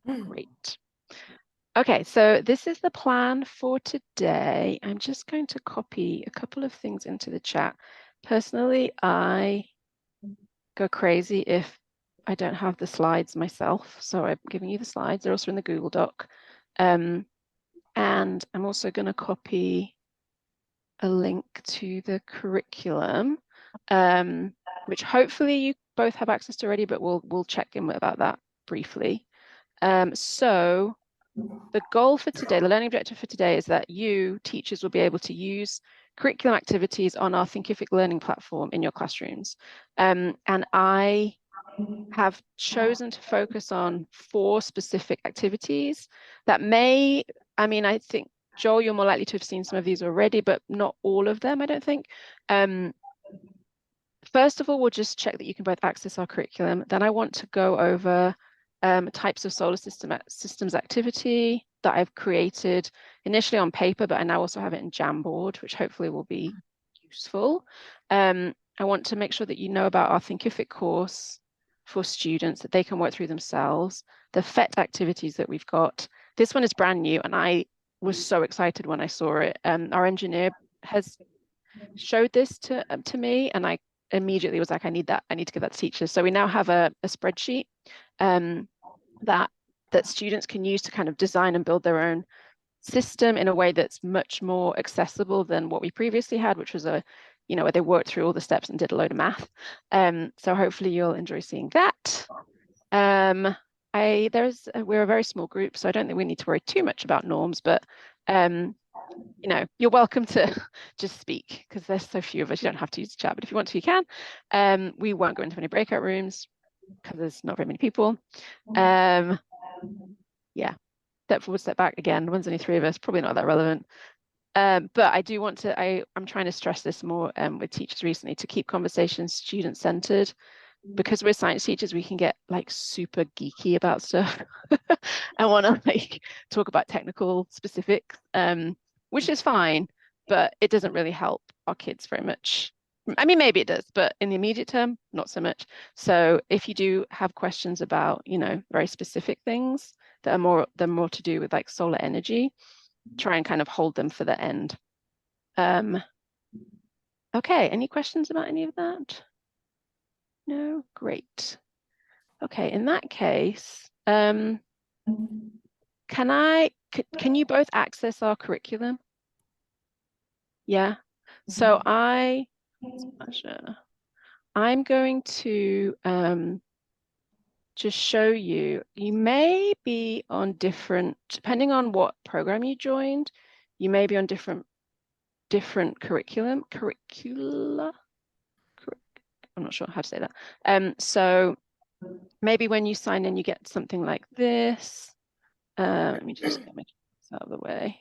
Great. Okay, so this is the plan for today. I'm just going to copy a couple of things into the chat. Personally, I go crazy if I don't have the slides myself. So I'm giving you the slides. They're also in the Google Doc. And I'm also going to copy a link to the curriculum, which hopefully you both have access to already, but we'll check in about that briefly. So the goal for today, the learning objective for today, is that you, teachers, will be able to use curriculum activities on our Thinkific learning platform in your classrooms. And I have chosen to focus on 4 specific activities that may, I think, Joel, you're more likely to have seen some of these already, but not all of them, I don't think. First of all, we'll just check that you can both access our curriculum. Then I want to go over types of solar systems activity that I've created initially on paper, but I now also have it in Jamboard, which hopefully will be useful. I want to make sure that you know about our Thinkific course for students that they can work through themselves, the PhET activities that we've got. This one is brand new, and I was so excited when I saw it. Our engineer has showed this to me, and I immediately was like, I need to give that to teachers. So we now have a spreadsheet that students can use to kind of design and build their own system in a way that's much more accessible than what we previously had, which was where they worked through all the steps and did a load of math. So hopefully you'll enjoy seeing that. We're a very small group, so I don't think we need to worry too much about norms, but you're welcome to just speak because there's so few of us. You don't have to use the chat, but if you want to, you can. We won't go into any breakout rooms because there's not very many people. Yeah, step forward, step back. Again, one's only 3 of us, probably not that relevant. But I do want to, I'm trying to stress this more with teachers recently to keep conversations student-centered. Because we're science teachers, we can get like super geeky about stuff. I want to like talk about technical specifics, which is fine, but it doesn't really help our kids very much. I mean, maybe it does, but in the immediate term, not so much. So if you do have questions about, very specific things that are more to do with like solar energy, try and kind of hold them for the end. Okay, any questions about any of that? No, great. Okay, in that case, can you both access our curriculum? Yeah. So I'm going to just show you. You may be on different, depending on what program you joined, you may be on different curricula. I'm not sure how to say that. So maybe when you sign in, you get something like this. Let me just get my out of the way.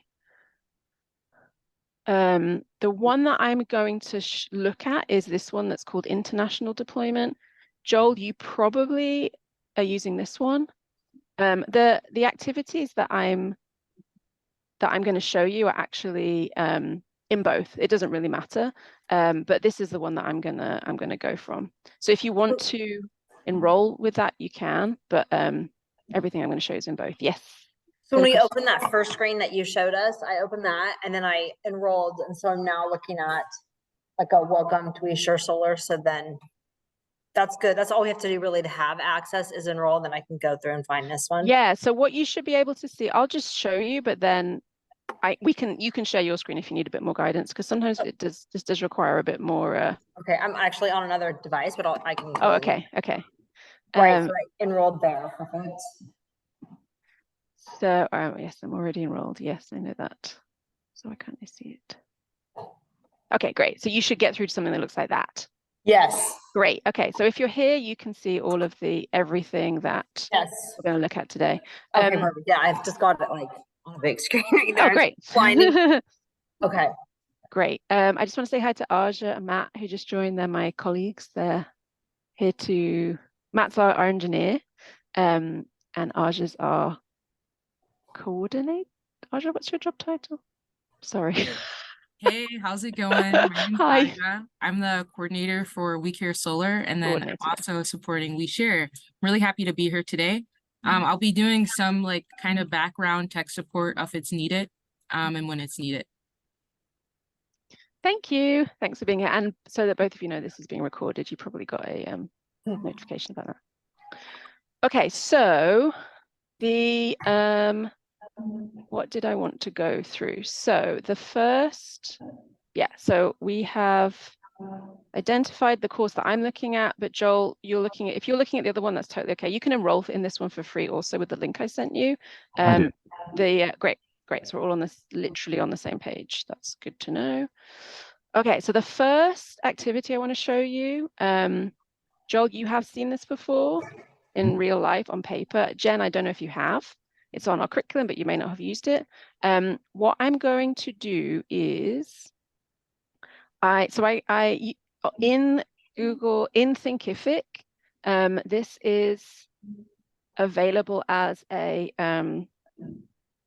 The one that I'm going to look at is this one that's called International Deployment. Joel, you probably are using this one. The activities that I'm going to show you are actually in both. It doesn't really matter, but this is the one that I'm gonna go from. So if you want to enroll with that, you can, but everything I'm going to show is in both. Yes. So when we opened that first screen that you showed us, I opened that and then I enrolled, and so I'm now looking at like a welcome to PhET Solar. So then that's good. That's all we have to do really to have access is enroll. Then I can go through and find this one. Yeah. So what you should be able to see, I'll just show you, but then you can share your screen if you need a bit more guidance, because sometimes this does require a bit more. Okay, I'm actually on another device, but I can. Oh, okay. Right, so I enrolled there. Perfect. So yes, I'm already enrolled. Yes, I know that. So why can't I see it? Okay, great. So you should get through to something that looks like that. Yes. Great. Okay, so if you're here, you can see all of everything that we're going to look at today. Okay, perfect. Yeah, I've just got it like on a big screen right there. Oh, great. Okay. Great. I just want to say hi to Aja and Matt, who just joined. They're my colleagues. They're here to, Matt's our engineer, and Aja's our coordinator. Aja, what's your job title? Sorry. Hey, how's it going? My name's Hi. Aja. I'm the coordinator for PhET Solar, and then I'm also supporting PhET Share. I'm really happy to be here today. I'll be doing some like kind of background tech support if it's needed, and when it's needed. Thank you. Thanks for being here. And so that both of you know this is being recorded, you probably got a notification about that. Okay, so the what did I want to go through? So the first, so we have identified the course that I'm looking at, but Joel, if you're looking at the other one, that's totally okay. You can enroll in this one for free also with the link I sent you. Great. So we're all literally on the same page. That's good to know. Okay, so the first activity I want to show you, Joel, you have seen this before in real life on paper. Jen, I don't know if you have. It's on our curriculum, but you may not have used it. What I'm going to do is, in Google, in Thinkific, this is available as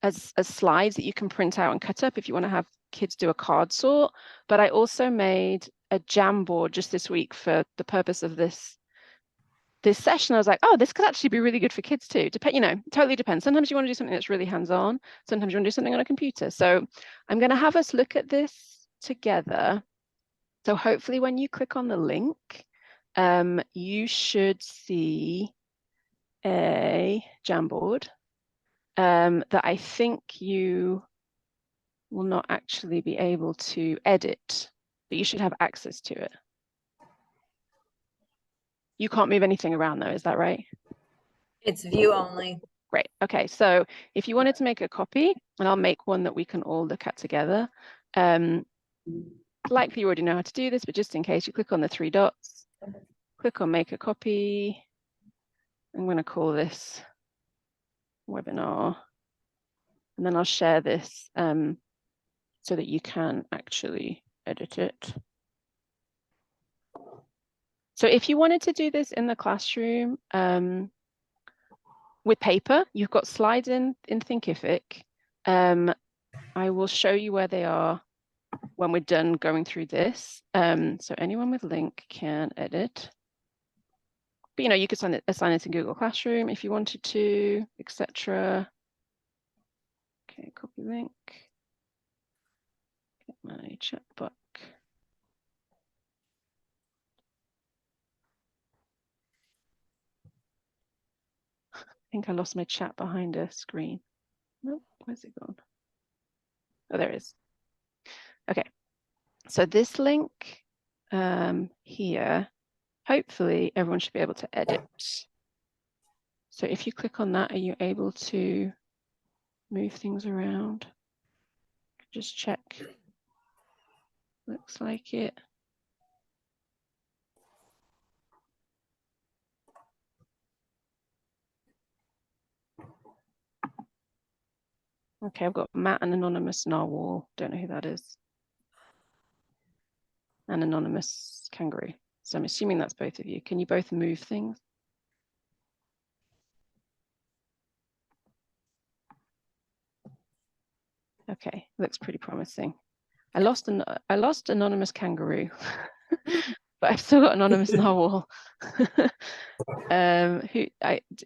as slides that you can print out and cut up if you want to have kids do a card sort. But I also made a Jamboard just this week for the purpose of this session. I was like, oh, this could actually be really good for kids too. Totally depends. Sometimes you want to do something that's really hands-on. Sometimes you want to do something on a computer. So I'm going to have us look at this together. So hopefully when you click on the link, you should see a Jamboard that I think you will not actually be able to edit, but you should have access to it. You can't move anything around though, is that right? It's view only. Great. Okay, so if you wanted to make a copy, and I'll make one that we can all look at together, likely you already know how to do this, but just in case, you click on the 3 dots, click on make a copy. I'm going to call this webinar, and then I'll share this so that you can actually edit it. So if you wanted to do this in the classroom with paper, you've got slides in Thinkific. I will show you where they are when we're done going through this. So anyone with link can edit. But you could assign it in Google Classroom if you wanted to, etc. Okay, copy link. Get my chat book. I think I lost my chat behind a screen. Nope, where's it gone? Oh, there it is. Okay, so this link here, hopefully everyone should be able to edit. So if you click on that, are you able to move things around? Just check. Looks like it. Okay, I've got Matt and Anonymous Narwhal. Don't know who that is. And Anonymous Kangaroo. So I'm assuming that's both of you. Can you both move things? Okay, looks pretty promising. I lost Anonymous Kangaroo, but I've still got Anonymous Narwhal.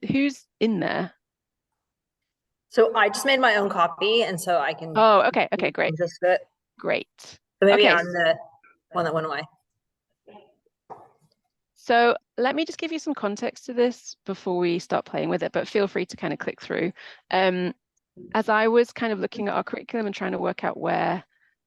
Who's in there? So I just made my own copy, and so I can. Oh, okay, great. Just it. Great. So maybe okay. I'm the one that went away. So let me just give you some context to this before we start playing with it, but feel free to kind of click through. As I was kind of looking at our curriculum and trying to work out where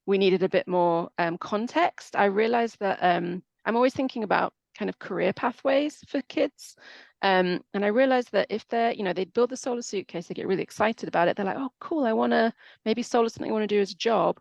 we needed a bit more context, I realized that I'm always thinking about kind of career pathways for kids. And I realized that if they're, they build the solar suitcase, they get really excited about it. They're like, oh, cool, I want to, maybe solar's something I want to do as a job.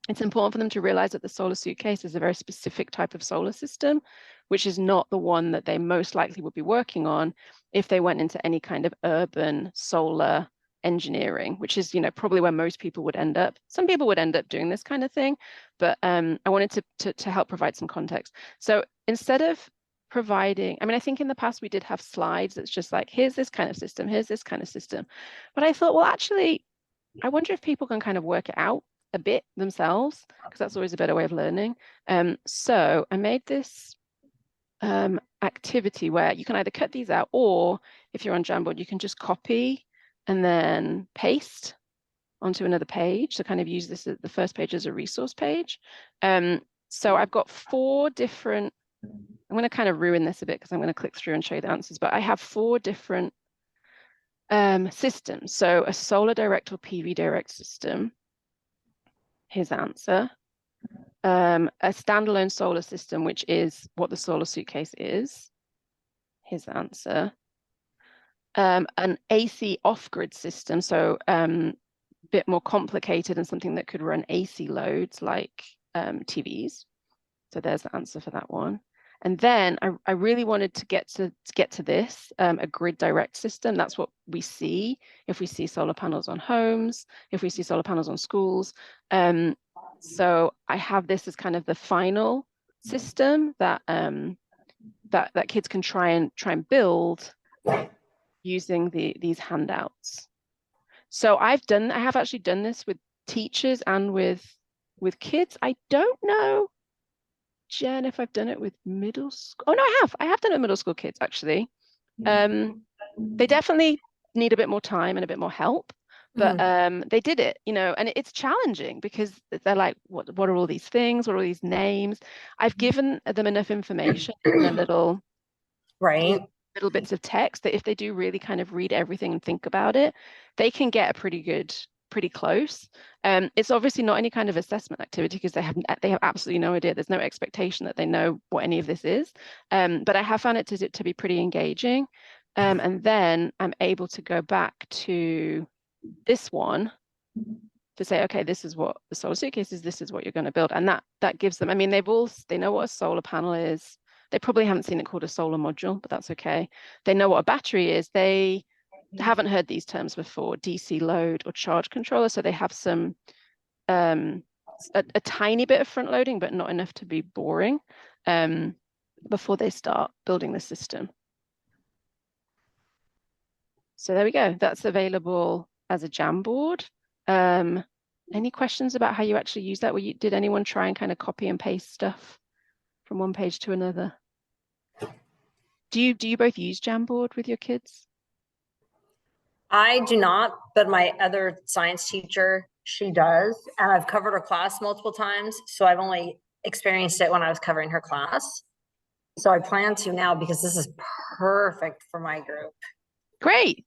It's important for them to realize that the solar suitcase is a very specific type of solar system, which is not the one that they most likely would be working on if they went into any kind of urban solar engineering, which is, probably where most people would end up. Some people would end up doing this kind of thing, but I wanted to help provide some context. So instead of providing, I think in the past we did have slides that's just like, here's this kind of system, here's this kind of system. But I thought, well, actually, I wonder if people can kind of work it out a bit themselves, because that's always a better way of learning. So I made this activity where you can either cut these out, or if you're on Jamboard, you can just copy and then paste onto another page. So kind of use this, the first page as a resource page. So I've got 4 different, I'm going to kind of ruin this a bit because I'm going to click through and show you the answers, but I have 4 different systems. So a solar direct or PV direct system, his answer. A standalone solar system, which is what the solar suitcase is, his answer. An AC off-grid system, so bit more complicated and something that could run AC loads like TVs. So there's the answer for that one. And then I really wanted to get to this, a grid direct system. That's what we see if we see solar panels on homes, if we see solar panels on schools. So I have this as kind of the final system that that kids can try and build using these handouts. So I have actually done this with teachers and with kids. I don't know, Jen, if I've done it with middle school. Oh no, I have done it with middle school kids actually. They definitely need a bit more time and a bit more help, but they did it, you know, and it's challenging because they're like, what are all these things? What are all these names? I've given them enough information in their little bits of text that if they do really kind of read everything and think about it, they can get pretty close. It's obviously not any kind of assessment activity because they have absolutely no idea. There's no expectation that they know what any of this is. But I have found it to be pretty engaging. And then I'm able to go back to this one to say, okay, this is what the solar suitcase is. This is what you're going to build. And that gives them, I mean, they know what a solar panel is. They probably haven't seen it called a solar module, but that's okay. They know what a battery is. They haven't heard these terms before, DC load or charge controller. So they have some, a tiny bit of front loading, but not enough to be boring before they start building the system. So there we go. That's available as a Jamboard. Any questions about how you actually use that? Did anyone try and kind of copy and paste stuff from one page to another? Do you both use Jamboard with your kids? I do not, but my other science teacher, she does. And I've covered her class multiple times. So I've only experienced it when I was covering her class. So I plan to now because this is perfect for my group. Great.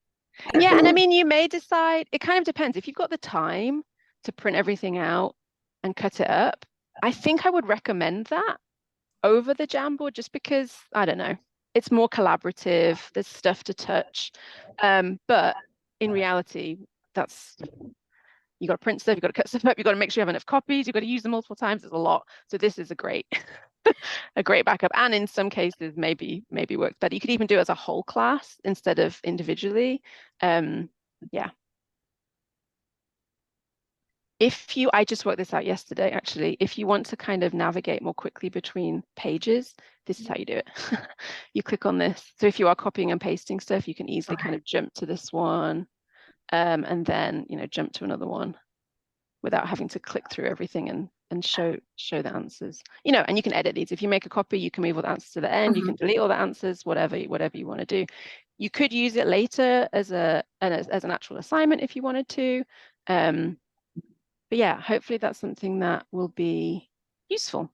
Yeah, and I mean, you may decide, it kind of depends. If you've got the time to print everything out and cut it up, I think I would recommend that over the Jamboard just because, I don't know, it's more collaborative, there's stuff to touch. But in reality, you got to print stuff, you got to cut stuff up, you got to make sure you have enough copies, you've got to use them multiple times, it's a lot. So this is a great backup, and in some cases maybe works better. You could even do it as a whole class instead of individually. Yeah. I just worked this out yesterday, actually. If you want to kind of navigate more quickly between pages, this is how you do it. You click on this. So if you are copying and pasting stuff, you can easily kind of jump to this one, and then, you know, jump to another one without having to click through everything and show the answers. You know, and you can edit these. If you make a copy, you can move all the answers to the end. You can delete all the answers, whatever you want to do. You could use it later as an actual assignment if you wanted to. But yeah, hopefully that's something that will be useful.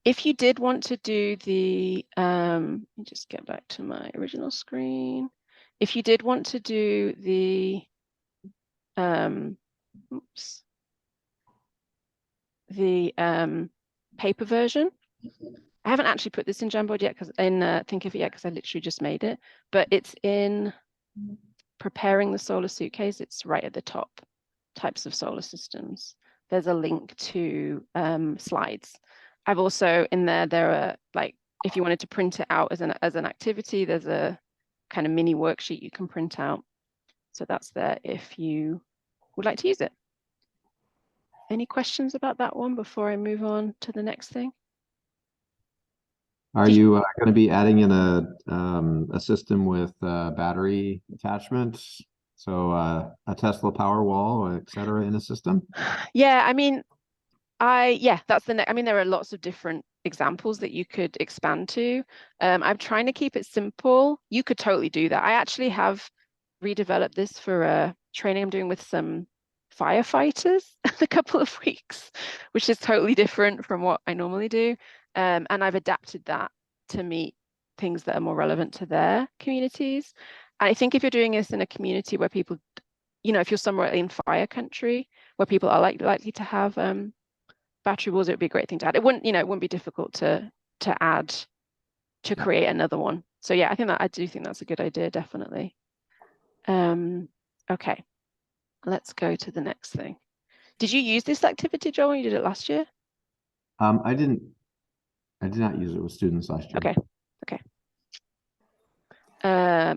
If you did want to do the, let me just get back to my original screen. If you did want to do the, paper version, I haven't actually put this in Jamboard yet because Think of It yet because I literally just made it, but it's in Preparing the Solar Suitcase. It's right at the top, types of solar systems. There's a link to slides. I've also in there are, like, if you wanted to print it out as an activity, there's a kind of mini worksheet you can print out. So that's there if you would like to use it. Any questions about that one before I move on to the next thing? Are you going to be adding in a system with battery attachments? So a Tesla power wall, et cetera, in a system? Yeah, I mean, that's the next. I mean, there are lots of different examples that you could expand to. I'm trying to keep it simple. You could totally do that. I actually have redeveloped this for a training I'm doing with some firefighters in a couple of weeks, which is totally different from what I normally do. And I've adapted that to meet things that are more relevant to their communities. And I think if you're doing this in a community where people, you know, if you're somewhere in fire country where people are likely to have battery walls, it would be a great thing to add. It wouldn't, you know, it wouldn't be difficult to add, to create another one. So yeah, I do think that's a good idea, definitely. Okay, let's go to the next thing. Did you use this activity, Joel, when you did it last year? I did not use it with students last year. Okay.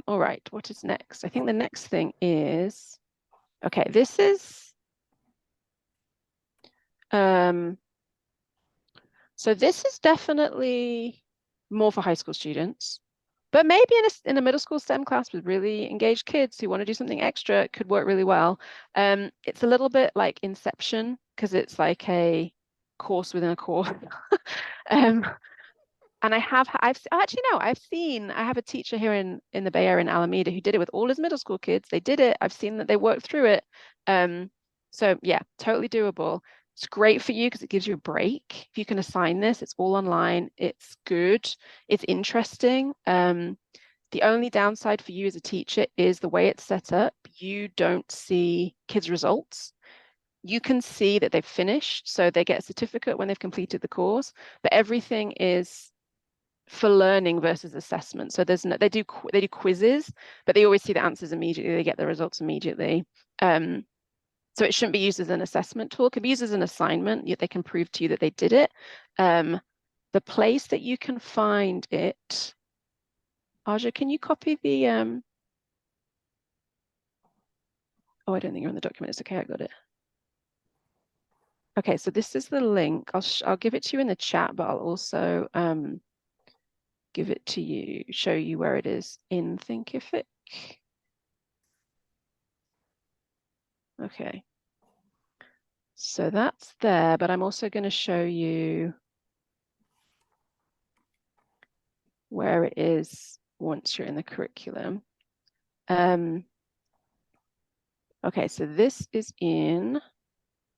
All right, what is next? I think the next thing is, okay, this is, so this is definitely more for high school students, but maybe in a middle school STEM class with really engaged kids who want to do something extra, it could work really well. It's a little bit like Inception because it's like a course within a course. And I have a teacher here in the Bay Area in Alameda who did it with all his middle school kids. They did it. I've seen that they worked through it. So yeah, totally doable. It's great for you because it gives you a break. If you can assign this, it's all online. It's good. It's interesting. The only downside for you as a teacher is the way it's set up. You don't see kids' results. You can see that they've finished, so they get a certificate when they've completed the course, but everything is for learning versus assessment. So there's no, they do quizzes, but they always see the answers immediately. They get the results immediately. So it shouldn't be used as an assessment tool. It can be used as an assignment, yet they can prove to you that they did it. The place that you can find it, Aja, can you copy the, oh, I don't think you're on the document. It's okay, I got it. Okay, so this is the link. I'll give it to you in the chat, but I'll also give it to you, show you where it is in Thinkific. Okay. So that's there, but I'm also going to show you where it is once you're in the curriculum. Okay, so this is in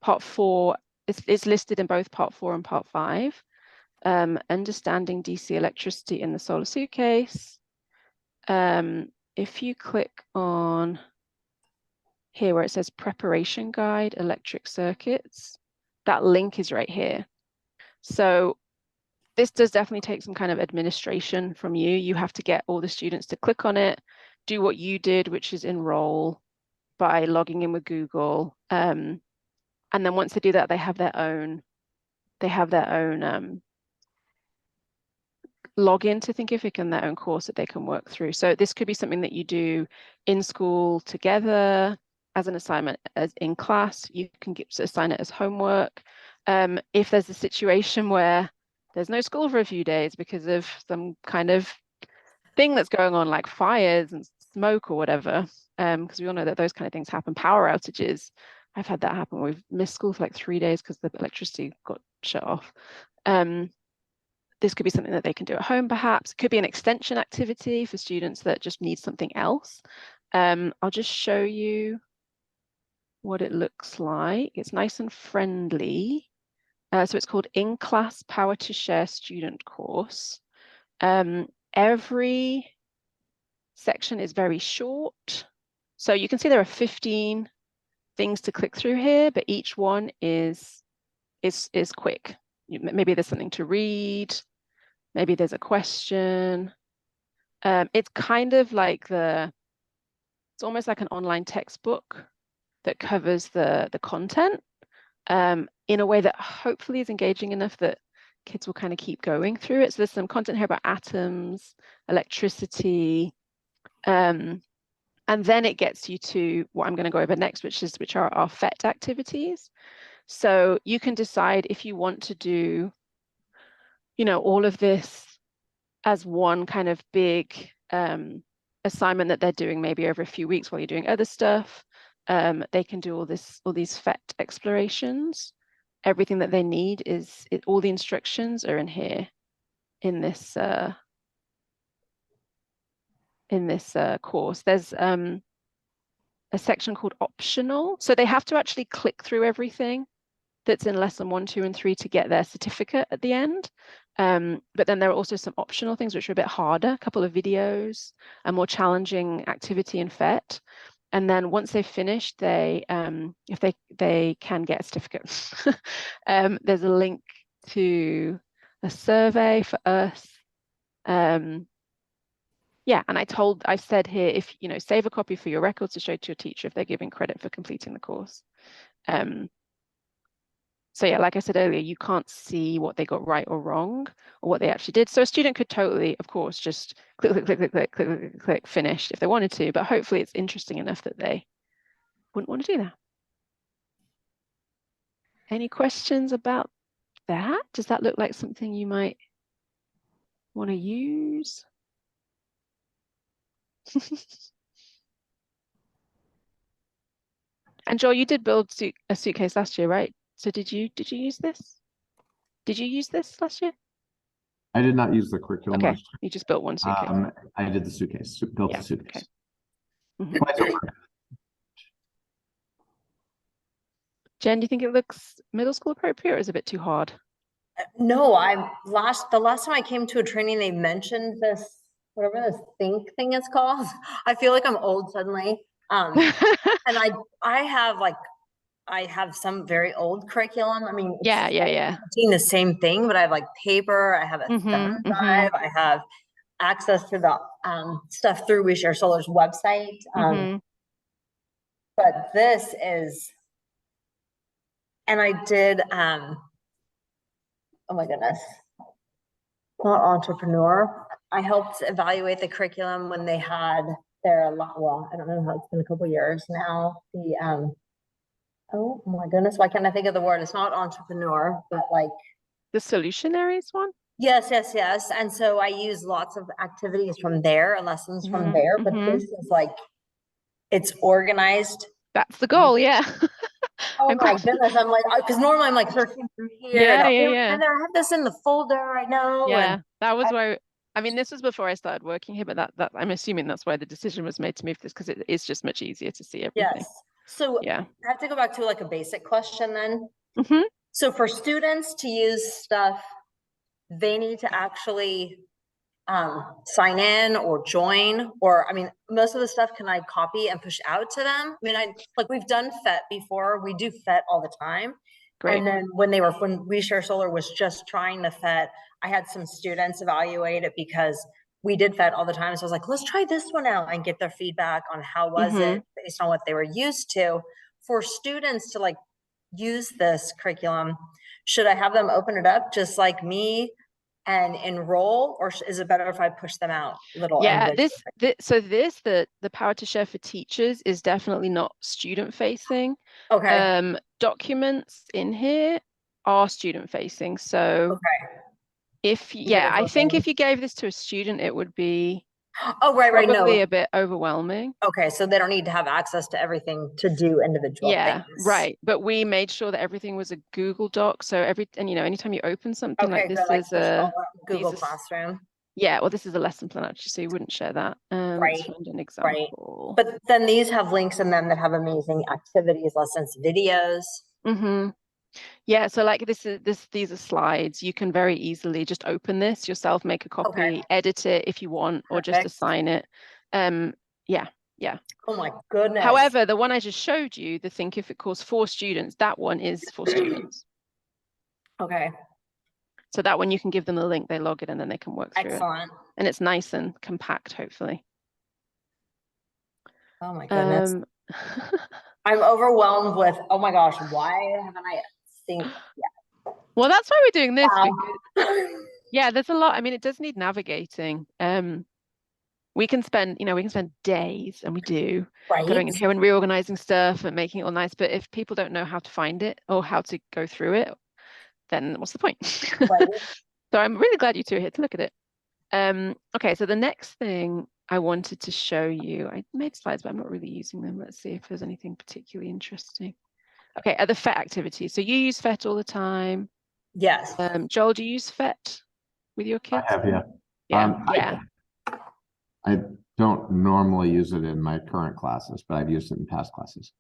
part 4. It's listed in both part 4 and part 5. Understanding DC electricity in the solar suitcase. If you click on here where it says preparation guide, electric circuits, that link is right here. So this does definitely take some kind of administration from you. You have to get all the students to click on it, do what you did, which is enroll by logging in with Google. And then once they do that, they have their own login to Thinkific and their own course that they can work through. So this could be something that you do in school together as an assignment, as in class. You can assign it as homework. If there's a situation where there's no school for a few days because of some kind of thing that's going on, like fires and smoke or whatever, because we all know that those kind of things happen, power outages. I've had that happen. We've missed school for like 3 days because the electricity got shut off. This could be something that they can do at home, perhaps. It could be an extension activity for students that just need something else. I'll just show you what it looks like. It's nice and friendly. So it's called In-Class Power2Share Student Course. Every section is very short. So you can see there are 15 things to click through here, but each one is quick. Maybe there's something to read. Maybe there's a question. It's kind of like it's almost like an online textbook that covers the content in a way that hopefully is engaging enough that kids will kind of keep going through it. So there's some content here about atoms, electricity, and then it gets you to what I'm going to go over next, which are our PhET activities. So you can decide if you want to do, you know, all of this as one kind of big assignment that they're doing maybe over a few weeks while you're doing other stuff. They can do all these PhET explorations. everything that they need is, all the instructions are in here in this course. There's a section called optional. So they have to actually click through everything that's in lesson 1, 2, and 3 to get their certificate at the end. But then there are also some optional things which are a bit harder, a couple of videos, a more challenging activity in PhET. And then once they've finished, they if they can get a certificate. There's a link to a survey for us. Yeah, and I said here, if you know, save a copy for your records to show to your teacher if they're giving credit for completing the course. So yeah, like I said earlier, you can't see what they got right or wrong or what they actually did. So a student could totally, of course, just click, click, click, click, click, click, click, click, finished if they wanted to, but hopefully it's interesting enough that they wouldn't want to do that. Any questions about that? Does that look like something you might want to use? And Joel, you did build a suitcase last year, right? So did you use this? Did you use this last year? I did not use the curriculum. Okay, you just built one suitcase. I did the suitcase, built Yeah, the suitcase. Okay. Jen, do you think it looks middle school appropriate or is it a bit too hard? No, the last time I came to a training, they mentioned this, whatever this think thing is called. I feel like I'm old suddenly. And I have some very old curriculum. I mean, it's Yeah. doing the same thing, but I have like paper, I have a thumb drive, I have access to the stuff through We Share Solar's website. But this is, and I did, oh my goodness, not entrepreneur. I helped evaluate the curriculum when they had their, well, I don't know how it's been a couple years now. The, oh my goodness, why can't I think of the word? It's not entrepreneur, but like. The solution areas one? Yes. And so I use lots of activities from there and lessons from there, but this is like, it's organized. That's the goal, yeah. Oh my goodness, I'm like, because normally I'm like searching through here. Yeah. And I have this in the folder right now. Yeah, that was why, I mean, this was before I started working here, but that I'm assuming that's why the decision was made to move this, because it is just much easier to see everything. Yes. So yeah, I have to go back to like a basic question then. So for students to use stuff, they need to actually sign in or join, or I mean, most of the stuff can I copy and push out to them? I mean, like we've done PhET before, we do PhET all the time. Great. And then when We Share Solar was just trying the PhET, I had some students evaluate it because we did PhET all the time. So I was like, let's try this one out and get their feedback on how was it based on what they were used to. For students to like use this curriculum, should I have them open it up just like me and enroll, or is it better if I push them out little? Yeah, the Power2Share for teachers is definitely not student facing. Okay. Documents in here are student facing. So if I think if you gave this to a student, it would be probably a bit overwhelming. Okay, so they don't need to have access to everything to do individual things. Right. But we made sure that everything was a Google Doc. So anytime you open something like this is a Google Classroom. Yeah, well, this is a lesson plan actually, so you wouldn't share that. Let's find an example. But then these have links in them that have amazing activities, lessons, videos. Yeah, so like these are slides. You can very easily just open this yourself, make a copy, edit it if you want, or just assign it. Yeah. Oh my goodness. However, the one I just showed you, the Think If It course for students, that one is for students. Okay. So that one you can give them the link, they log it, and then they can work through it. Excellent. And it's nice and compact, hopefully. Oh my goodness. I'm overwhelmed with, oh my gosh, why haven't I seen? Yeah. Well, that's why we're doing this. Because, yeah, there's a lot. I mean, it does need navigating. We can spend days, and we do, going in here and reorganizing stuff and making it all nice. But if people don't know how to find it or how to go through it, then what's the point? So I'm really glad you two are here to look at it. Okay, so the next thing I wanted to show you, I made slides, but I'm not really using them. Let's see if there's anything particularly interesting. Okay, are the PhET activities. So you use PhET all the time. Yes. Joel, do you use PhET with your kids? I have, yeah. Yeah, yeah. I don't normally use it in my current classes, but I've used it in past classes.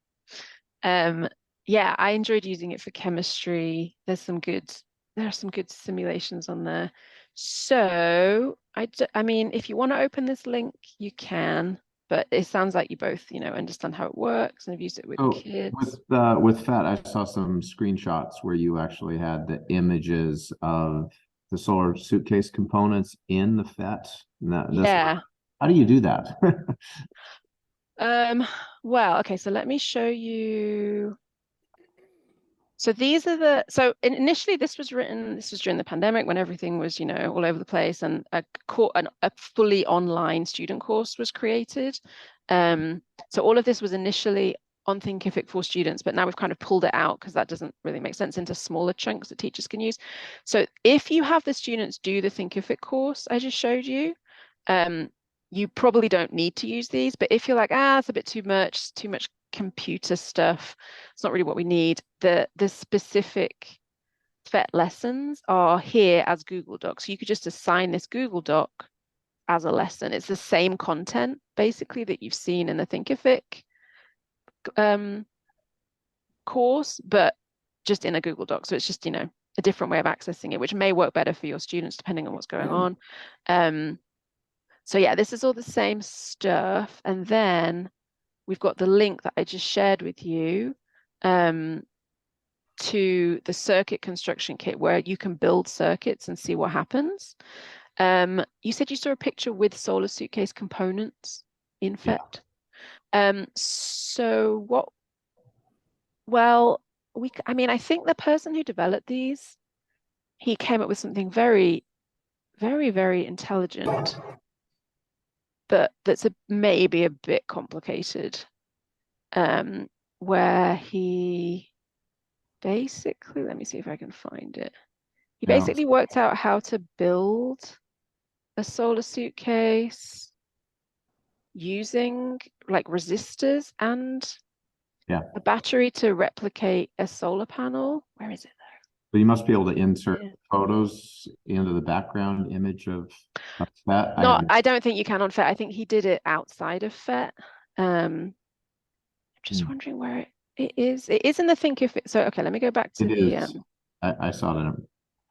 Yeah, I enjoyed using it for chemistry. There are some good simulations on there. So I mean, if you want to open this link, you can, but it sounds like you both, understand how it works and have used it with So kids. with PhET, I saw some screenshots where you actually had the images of the solar suitcase components in the PhET. Yeah. How do you do that? Well, okay, so let me show you. So initially this was during the pandemic when everything was, all over the place, and a fully online student course was created. So all of this was initially on Thinkific for students, but now we've kind of pulled it out because that doesn't really make sense, into smaller chunks that teachers can use. So if you have the students do the Thinkific course I just showed you, you probably don't need to use these, but if you're like, it's a bit too much computer stuff, it's not really what we need, the specific PhET lessons are here as Google Docs. So you could just assign this Google Doc as a lesson. It's the same content basically that you've seen in the Thinkific course, but just in a Google Doc. So it's just, a different way of accessing it, which may work better for your students depending on what's going on. So yeah, this is all the same stuff. And then we've got the link that I just shared with you to the circuit construction kit where you can build circuits and see what happens. You said you saw a picture with solar suitcase components in PhET. Yeah. I think the person who developed these, he came up with something very, very, very intelligent, but that's maybe a bit complicated. Where he basically, let me see if I can find it. He basically worked out how to build a solar suitcase using like resistors and a battery to replicate a solar panel. Where is it though? But you must be able to insert photos into the background image of that. No, I don't think you can on PhET. I think he did it outside of PhET. I'm just wondering where it is. It is in the Thinkific. So okay, let me go back to the I saw it.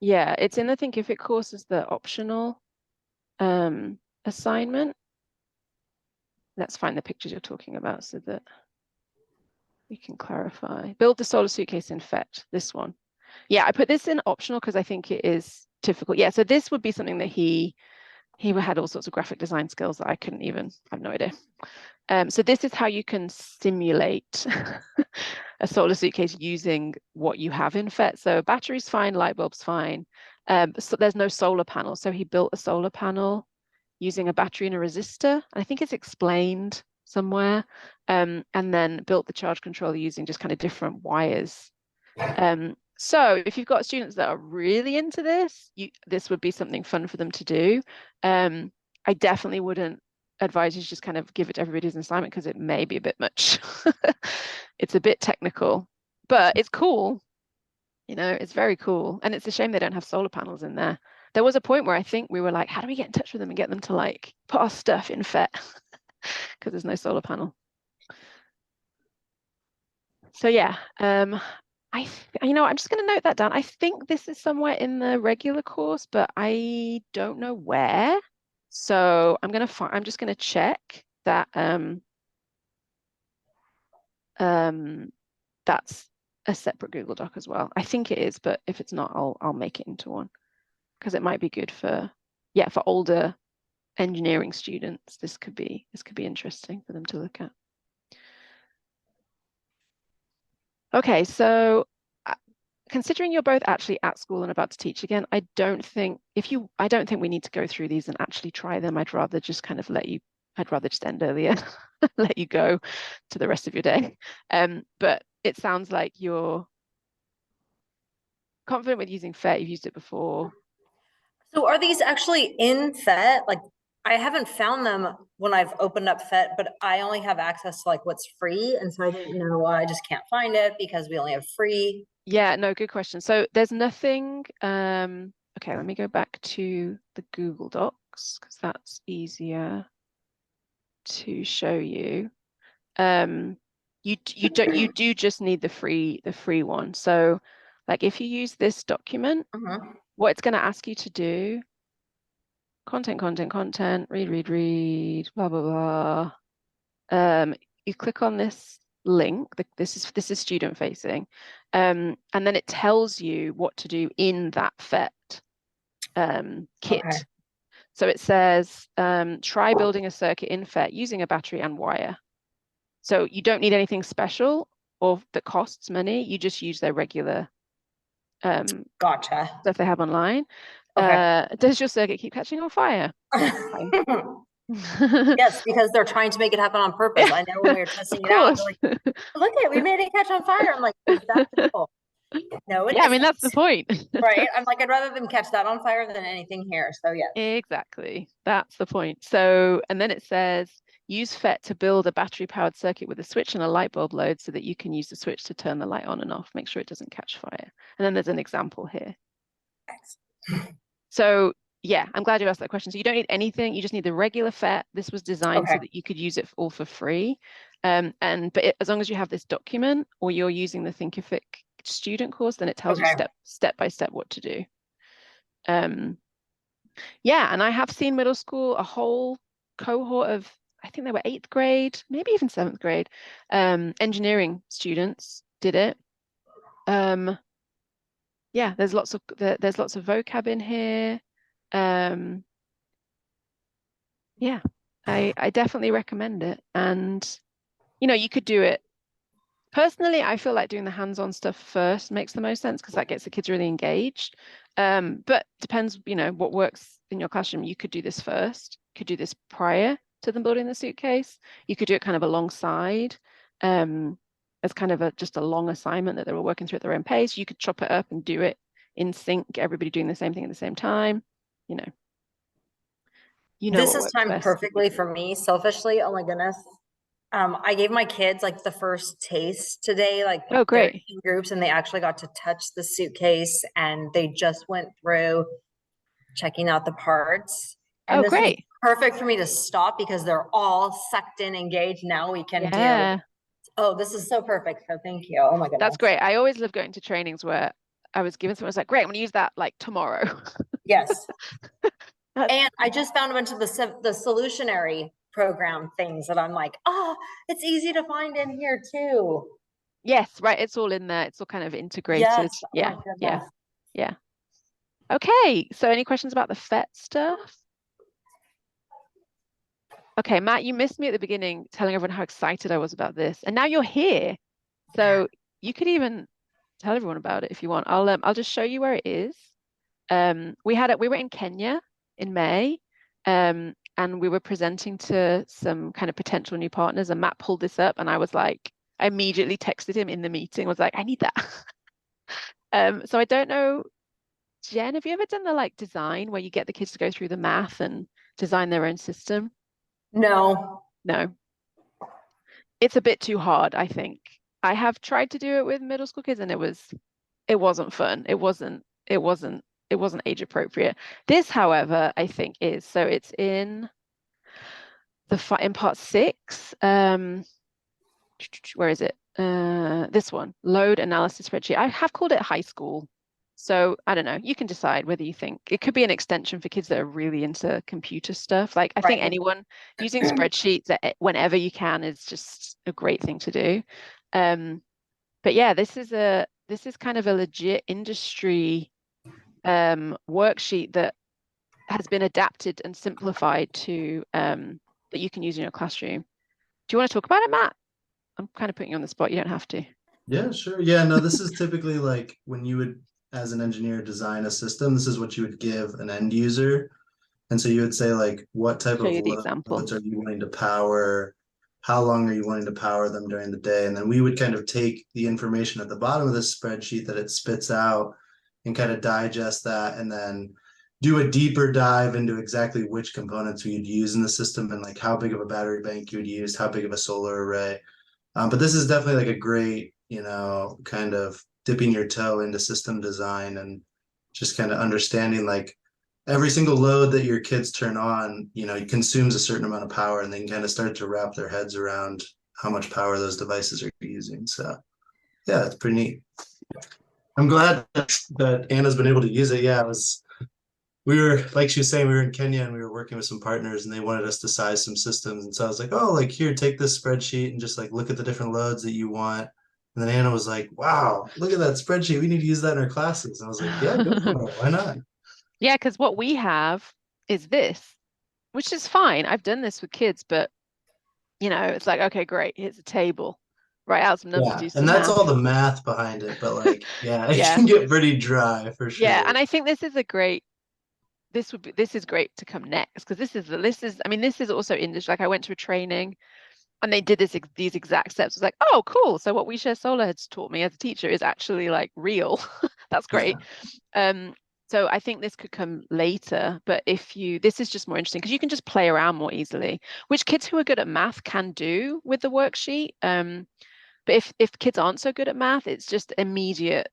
Yeah, it's in the Thinkific course as the optional assignment. Let's find the pictures you're talking about so that we can clarify. Build the solar suitcase in PhET, this one. Yeah, I put this in optional because I think it is difficult. Yeah, so this would be something that he had all sorts of graphic design skills that I couldn't even, I have no idea. So this is how you can simulate a solar suitcase using what you have in PhET. So battery's fine, light bulb's fine. So there's no solar panel. So he built a solar panel using a battery and a resistor. I think it's explained somewhere. And then built the charge controller using just kind of different wires. So if you've got students that are really into this, this would be something fun for them to do. I definitely wouldn't advise you to just kind of give it to everybody as an assignment because it may be a bit much. It's a bit technical, but it's cool. It's very cool. And it's a shame they don't have solar panels in there. There was a point where I think we were like, how do we get in touch with them and get them to like put our stuff in PhET? Because there's no solar panel. So yeah, I'm just going to note that down. I think this is somewhere in the regular course, but I don't know where. So I'm just going to check that that's a separate Google Doc as well. I think it is, but if it's not, I'll make it into one because it might be good for older engineering students. This could be interesting for them to look at. Okay, so considering you're both actually at school and about to teach again, I don't think we need to go through these and actually try them. I'd rather just kind of I'd rather just end earlier, let you go to the rest of your day. But it sounds like you're confident with using PhET. You've used it before. So are these actually in PhET? Like I haven't found them when I've opened up PhET, but I only have access to like what's free. And so I didn't know why I just can't find it because we only have free. Yeah, no, good question. So there's nothing, okay, let me go back to the Google Docs because that's easier to show you. You do just need the free one. So like if you use this document, what it's going to ask you to do, content, read, blah, blah, blah. You click on this link, this is student facing, and then it tells you what to do in that PhET kit. Okay. So it says, try building a circuit in PhET using a battery and wire. So you don't need anything special or that costs money. You just use their regular Gotcha. stuff they have online. Okay. Does your circuit keep catching on fire? Yes, because they're trying to make it happen on purpose. I know when we were testing Of it out, course. they're like, look at, we made it catch on fire. I'm like, is that cool? No, it Yeah, I mean, that's the isn't. point. Right. I'm like, I'd rather them catch that on fire than anything here. So yeah. Exactly. That's the point. So, and then it says, use PhET to build a battery powered circuit with a switch and a light bulb load so that you can use the switch to turn the light on and off. Make sure it doesn't catch fire. And then there's an example here. So yeah, I'm glad you asked that question. So you don't need anything. You just need the regular PhET. This was designed so that you could use it all for free. But as long as you have this document or you're using the Thinkific student course, then it tells you step by step what to do. Yeah, and I have seen middle school, a whole cohort of, I think they were 8th grade, maybe even 7th grade, engineering students did it. Yeah, there's lots of vocab in here. Yeah, I definitely recommend it. And you could do it. Personally, I feel like doing the hands-on stuff first makes the most sense because that gets the kids really engaged. But depends, what works in your classroom. You could do this first, could do this prior to them building the suitcase. You could do it kind of alongside as kind of just a long assignment that they were working through at their own pace. You could chop it up and do it in sync, everybody doing the same thing at the same time. This is timed perfectly for me, selfishly. Oh my goodness. I gave my kids like the first taste today, like oh great in groups, and they actually got to touch the suitcase and they just went through checking out the parts. And this is perfect for me to stop because they're all sucked in, engaged. Now we can do. Oh, this is so perfect. So thank you. Oh my goodness. That's great. I always love going to trainings where I was given something, I was like, great, I'm going to use that like tomorrow. Yes. And I just found a bunch of the solutionary program things that I'm like, oh, it's easy to find in here too. Yes, right. It's all in there. It's all kind of integrated. Yes. Yeah. Okay. So any questions about the PhET stuff? Okay, Matt, you missed me at the beginning telling everyone how excited I was about this. And now you're here. So you could even tell everyone about it if you want. I'll just show you where it is. We were in Kenya in May. And we were presenting to some kind of potential new partners, and Matt pulled this up and I was like, I immediately texted him in the meeting, was like, I need that. So I don't know, Jen, have you ever done the like design where you get the kids to go through the math and design their own system? No. It's a bit too hard, I think. I have tried to do it with middle school kids and it wasn't fun. It wasn't age appropriate. This, however, I think is. So it's in part 6. Where is it? This one, load analysis spreadsheet. I have called it high school. So I don't know. You can decide whether you think it could be an extension for kids that are really into computer stuff. Like I think anyone using spreadsheets whenever you can is just a great thing to do. But yeah, this is kind of a legit industry worksheet that has been adapted and simplified to that you can use in your classroom. Do you want to talk about it, Matt? I'm kind of putting you on the spot. You don't have to. Yeah, sure. Yeah, no, this is typically like when you would, as an engineer, design a system, this is what you would give an end user. And so you would say like, what type of loads are you wanting to power? How long are you wanting to power them during the day? And then we would kind of take the information at the bottom of this spreadsheet that it spits out and kind of digest that and then do a deeper dive into exactly which components we'd use in the system and like how big of a battery bank you would use, how big of a solar array. But this is definitely like a great, kind of dipping your toe into system design and just kind of understanding like every single load that your kids turn on, it consumes a certain amount of power, and they can kind of start to wrap their heads around how much power those devices are using. So yeah, it's pretty neat. I'm glad that Anna's been able to use it. Yeah, we were, like she was saying, we were in Kenya and we were working with some partners and they wanted us to size some systems. And so I was like, oh, like here, take this spreadsheet and just like look at the different loads that you want. And then Anna was like, wow, look at that spreadsheet. We need to use that in our classes. And I was like, yeah, go for it. Why not? Yeah, because what we have is this, which is fine. I've done this with kids, but it's like, okay, great. Here's a table. Write out some numbers, do some and that's math. all the math behind it. But like, yeah, it Yeah. can get pretty dry for sure. Yeah, and I think this is this is great to come next, because this is also industry. Like I went to a training and they did these exact steps. It's like, oh, cool. So what PhET Solar has taught me as a teacher is actually like real. That's great. So I think this could come later, but this is just more interesting because you can just play around more easily, which kids who are good at math can do with the worksheet. But if kids aren't so good at math, it's just immediate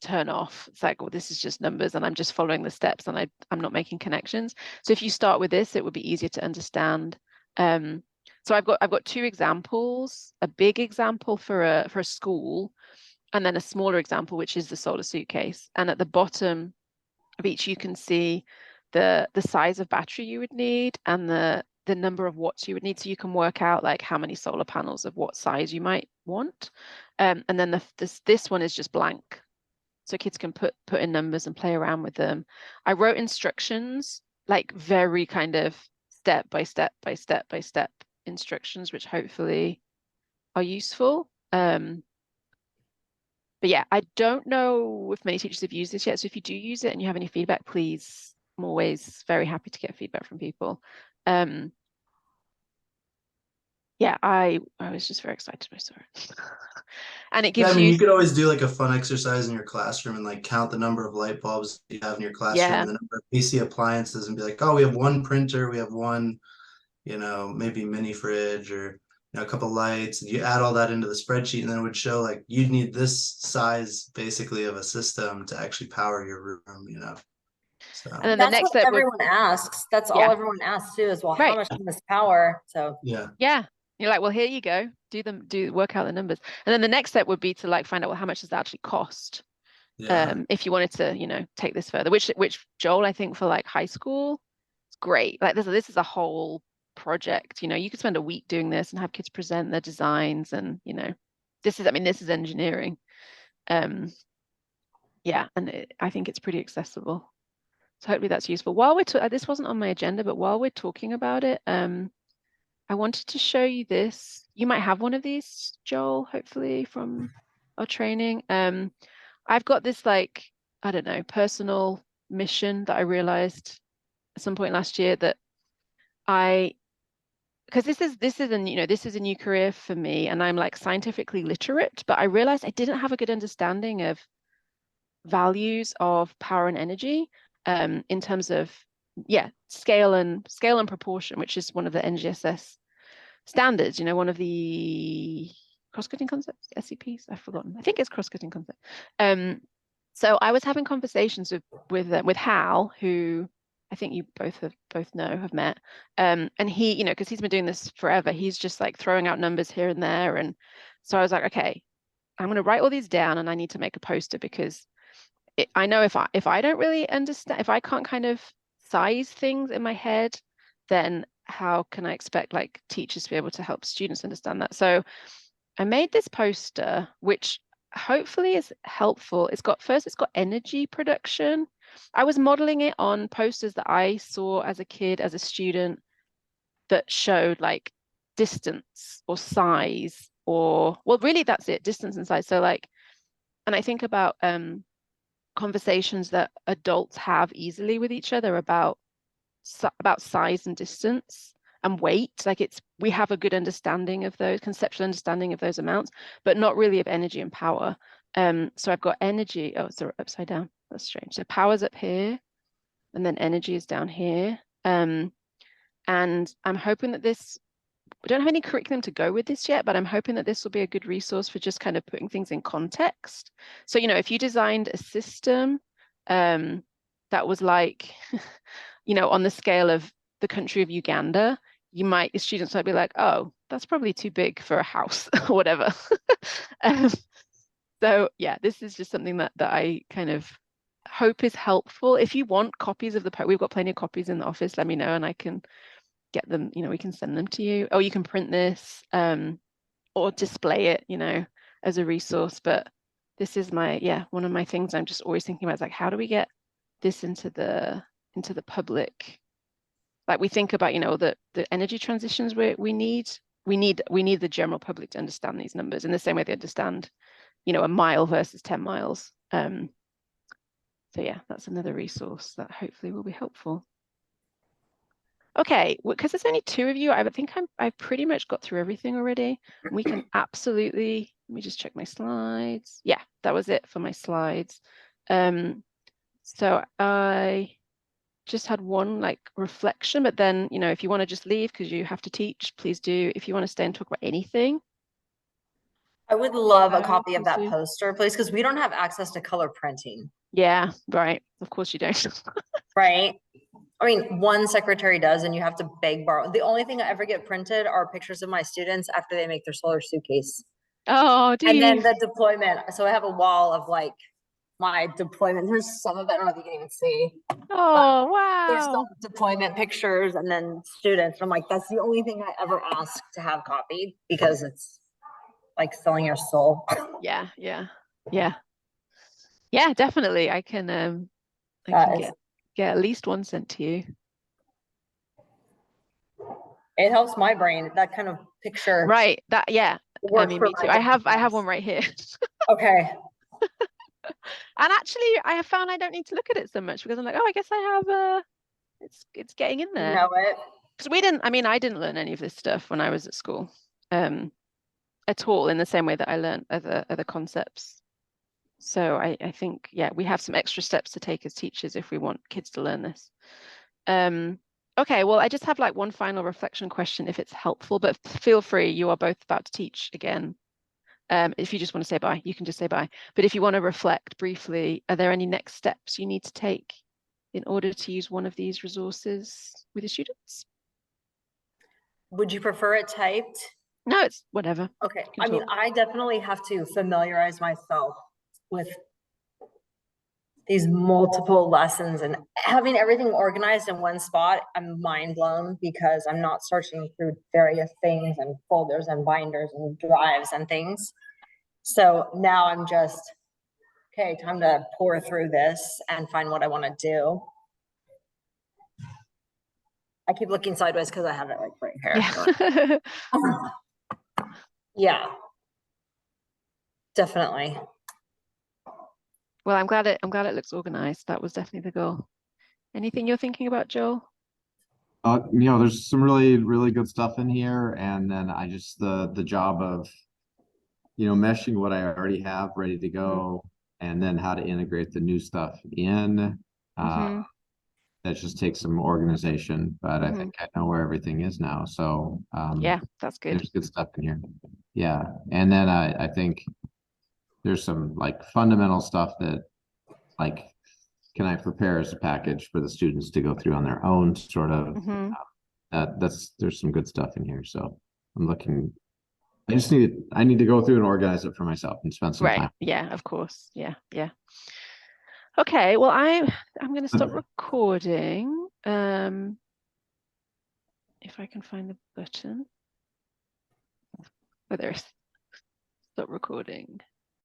turn off. It's like, well, this is just numbers and I'm just following the steps and I'm not making connections. So if you start with this, it would be easier to understand. So I've got two examples, a big example for a school, and then a smaller example, which is the solar suitcase. And at the bottom of each, you can see the size of battery you would need and the number of watts you would need. So you can work out like how many solar panels of what size you might want. And then this one is just blank. So kids can put in numbers and play around with them. I wrote instructions, like very kind of step by step by step by step instructions, which hopefully are useful. But yeah, I don't know if many teachers have used this yet. So if you do use it and you have any feedback, please, I'm always very happy to get feedback from people. Yeah, I was just very excited when I saw it. And it gives you could always do like a fun exercise in your classroom and like count the number of light bulbs you have in your classroom and the number of PC appliances and be like, oh, we have one printer, we have one, maybe mini fridge or a couple lights, and you add all that into the spreadsheet, and then it would show like you'd need this size basically of a system to actually power your room, So and then that's the next what step everyone asks. That's all everyone asks too, is well, how much can this power? So yeah. You're like, well, here you go. Work out the numbers. And then the next step would be to like find out, well, how much does that actually cost? If you wanted to, take this further, which Joel, I think for like high school, it's great. Like this is a whole project. You could spend a week doing this and have kids present their designs, and this is engineering. Yeah, and I think it's pretty accessible. So hopefully that's useful. While this wasn't on my agenda, but while we're talking about it, I wanted to show you this. You might have one of these, Joel, hopefully from our training. I've got this like, I don't know, personal mission that I realized at some point last year that because this is a new career for me, and I'm like scientifically literate, but I realized I didn't have a good understanding of values of power and energy in terms of scale and proportion, which is one of the NGSS standards, one of the cross-cutting concepts, SCPs, I've forgotten. I think it's cross-cutting concept. So I was having conversations with Hal, who I think you both have met. And he, because he's been doing this forever, he's just like throwing out numbers here and there. And so I was like, okay, I'm going to write all these down and I need to make a poster, because I know if I don't really understand, if I can't kind of size things in my head, then how can I expect like teachers to be able to help students understand that? So I made this poster, which hopefully is helpful. It's got energy production. I was modeling it on posters that I saw as a kid, as a student, that showed like distance or size, or, well, really that's it, distance and size. So like, and I think about conversations that adults have easily with each other about size and distance and weight. Like we have a good understanding of those, conceptual understanding of those amounts, but not really of energy and power. So I've got energy. Oh, it's upside down. That's strange. So power's up here, and then energy is down here. And I'm hoping that this, we don't have any curriculum to go with this yet, but I'm hoping that this will be a good resource for just kind of putting things in context. So, you know, if you designed a system that was like, you know, on the scale of the country of Uganda, the students might be like, oh, that's probably too big for a house or whatever. So yeah, this is just something that I kind of hope is helpful. If you want copies of we've got plenty of copies in the office, let me know and I can get them, you know, we can send them to you, or you can print this or display it, you know, as a resource. But this is one of my things I'm just always thinking about is like, how do we get this into the public? Like we think about, you know, the energy transitions we need the general public to understand these numbers in the same way they understand, you know, a mile versus 10 miles. So yeah, that's another resource that hopefully will be helpful. Okay, because there's only 2 of you, I think I've pretty much got through everything already. We can absolutely, let me just check my slides. Yeah, that was it for my slides. So I just had one like reflection, but then, you know, if you want to just leave because you have to teach, please do. If you want to stay and talk about anything. I would love a copy of that poster, please, because we don't have access to color printing. Yeah, right. Of course you don't. Right. I mean, one secretary does, and you have to borrow. The only thing I ever get printed are pictures of my students after they make their solar suitcase. Oh, and then the deployment. So I have a wall of like my deployment. There's some of it, I don't know if you can even see. Oh, wow. There's some deployment pictures and then students. I'm like, that's the only thing I ever ask to have copied because it's like selling your soul. Yeah, definitely. I can get at least one sent to you. It helps my brain, that kind of picture. Right. I mean, me too. I have one right here. Okay. And actually I have found I don't need to look at it so much because I'm like, oh, I guess I have it's getting in there. You know it. Because I didn't learn any of this stuff when I was at school at all in the same way that I learned other concepts. So I think, yeah, we have some extra steps to take as teachers if we want kids to learn this. Okay, well, I just have like one final reflection question if it's helpful, but feel free, you are both about to teach again. If you just want to say bye, you can just say bye. But if you want to reflect briefly, are there any next steps you need to take in order to use one of these resources with your students? Would you prefer it typed? No, it's whatever. Okay. I mean, I definitely have to familiarize myself with these multiple lessons and having everything organized in one spot. I'm mind blown because I'm not searching through various things and folders and binders and drives and things. So now I'm just, okay, time to pour through this and find what I want to do. I keep looking sideways because I have it like right here. Yeah. Yeah. Definitely. Well, I'm glad it looks organized. That was definitely the goal. Anything you're thinking about, Joel? You know, there's some really, really good stuff in here. And then I just, the job of, you know, meshing what I already have ready to go and then how to integrate the new stuff in. That just takes some organization, but I think I know where everything is now. So yeah, that's good. There's good stuff in here. Yeah. And then I think there's some like fundamental stuff that like, can I prepare as a package for the students to go through on their own sort of, there's some good stuff in here. So I'm looking, I need to go through and organize it for myself and spend some time. Yeah, of course. Yeah. Okay, well, I'm going to stop recording. If I can find the button. Oh, there is. Stop recording.